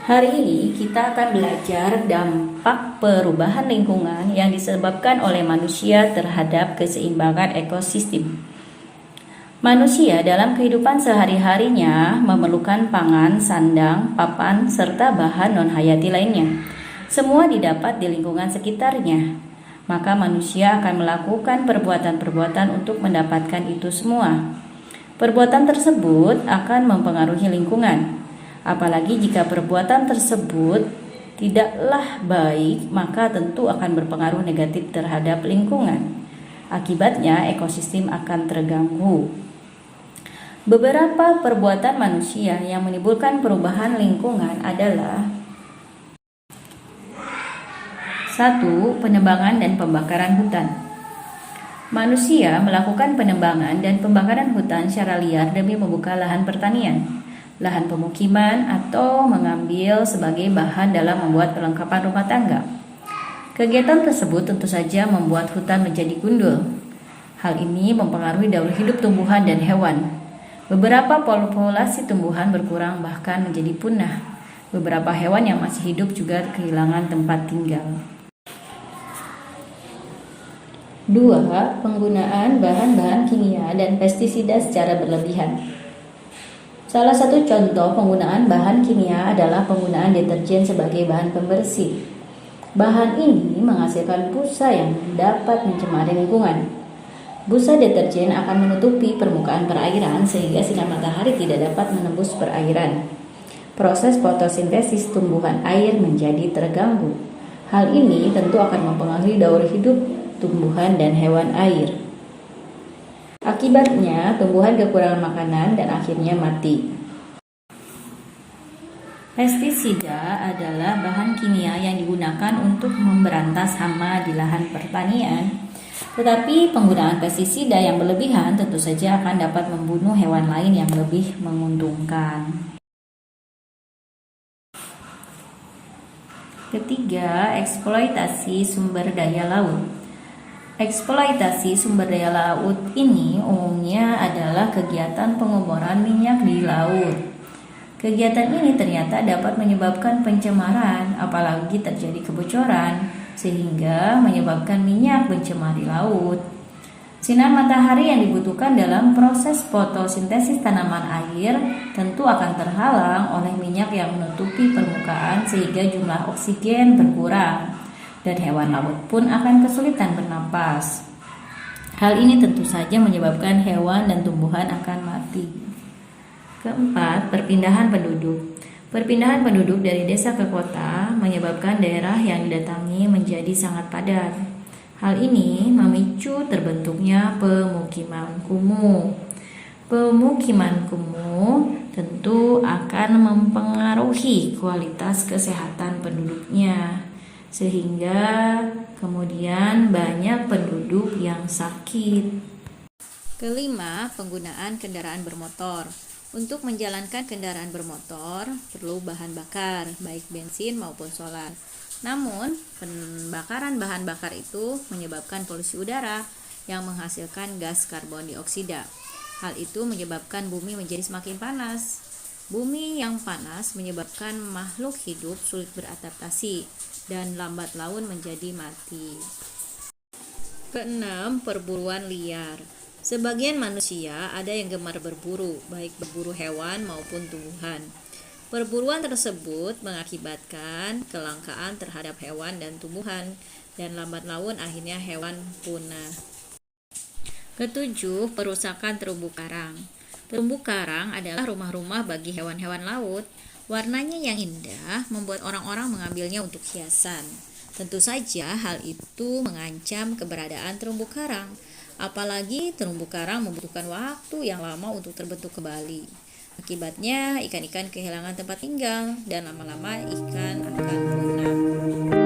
Hari ini kita akan belajar dampak perubahan lingkungan yang disebabkan oleh manusia terhadap keseimbangan ekosistem. Manusia dalam kehidupan sehari-harinya memerlukan pangan, sandang, papan, serta bahan non-hayati lainnya. Semua didapat di lingkungan sekitarnya. Maka manusia akan melakukan perbuatan-perbuatan untuk mendapatkan itu semua. Perbuatan tersebut akan mempengaruhi lingkungan. Apalagi jika perbuatan tersebut tidaklah baik, maka tentu akan berpengaruh negatif terhadap lingkungan. Akibatnya ekosistem akan terganggu. Beberapa perbuatan manusia yang menimbulkan perubahan lingkungan adalah 1. Penebangan dan pembakaran hutan. Manusia melakukan penebangan dan pembakaran hutan secara liar demi membuka lahan pertanian, lahan pemukiman, atau mengambil sebagai bahan dalam membuat perlengkapan rumah tangga. Kegiatan tersebut tentu saja membuat hutan menjadi gundul. Hal ini mempengaruhi daur hidup tumbuhan dan hewan. Beberapa populasi tumbuhan berkurang bahkan menjadi punah. Beberapa hewan yang masih hidup juga kehilangan tempat tinggal. 2. Penggunaan bahan-bahan kimia dan pestisida secara berlebihan. Salah satu contoh penggunaan bahan kimia adalah penggunaan deterjen sebagai bahan pembersih. Bahan ini menghasilkan busa yang dapat mencemari lingkungan. Busa deterjen akan menutupi permukaan perairan sehingga sinar matahari tidak dapat menembus perairan. Proses fotosintesis tumbuhan air menjadi terganggu. Hal ini tentu akan mempengaruhi daur hidup tumbuhan dan hewan air. Akibatnya, tumbuhan kekurangan makanan dan akhirnya mati. Pestisida adalah bahan kimia yang digunakan untuk memberantas hama di lahan pertanian. Tetapi penggunaan pestisida yang berlebihan tentu saja akan dapat membunuh hewan lain yang lebih menguntungkan. Ketiga, eksploitasi sumber daya laut. Eksploitasi sumber daya laut ini umumnya adalah kegiatan pengoboran minyak di laut. Kegiatan ini ternyata dapat menyebabkan pencemaran, apalagi terjadi kebocoran, sehingga menyebabkan minyak mencemari laut. Sinar matahari yang dibutuhkan dalam proses fotosintesis tanaman air tentu akan terhalang oleh minyak yang menutupi permukaan sehingga jumlah oksigen berkurang. Dan hewan laut pun akan kesulitan bernapas. Hal ini tentu saja menyebabkan hewan dan tumbuhan akan mati. Keempat, perpindahan penduduk. Perpindahan penduduk dari desa ke kota menyebabkan daerah yang didatangi menjadi sangat padat. Hal ini memicu terbentuknya pemukiman kumuh. Pemukiman kumuh tentu akan mempengaruhi kualitas kesehatan penduduknya, sehingga kemudian banyak penduduk yang sakit. Kelima, penggunaan kendaraan bermotor. Untuk menjalankan kendaraan bermotor perlu bahan bakar, baik bensin maupun solar. Namun, pembakaran bahan bakar itu menyebabkan polusi udara yang menghasilkan gas karbon dioksida. Hal itu menyebabkan bumi menjadi semakin panas. Bumi yang panas menyebabkan makhluk hidup sulit beradaptasi dan lambat laun menjadi mati. Keenam, perburuan liar. Sebagian manusia ada yang gemar berburu, baik berburu hewan maupun tumbuhan. Perburuan tersebut mengakibatkan kelangkaan terhadap hewan dan tumbuhan, dan lambat laun akhirnya hewan punah. Ketujuh, perusakan terumbu karang. Terumbu karang adalah rumah-rumah bagi hewan-hewan laut. Warnanya yang indah membuat orang-orang mengambilnya untuk hiasan. Tentu saja hal itu mengancam keberadaan terumbu karang. Apalagi terumbu karang membutuhkan waktu yang lama untuk terbentuk kembali. Akibatnya ikan-ikan kehilangan tempat tinggal dan lama-lama ikan akan punah.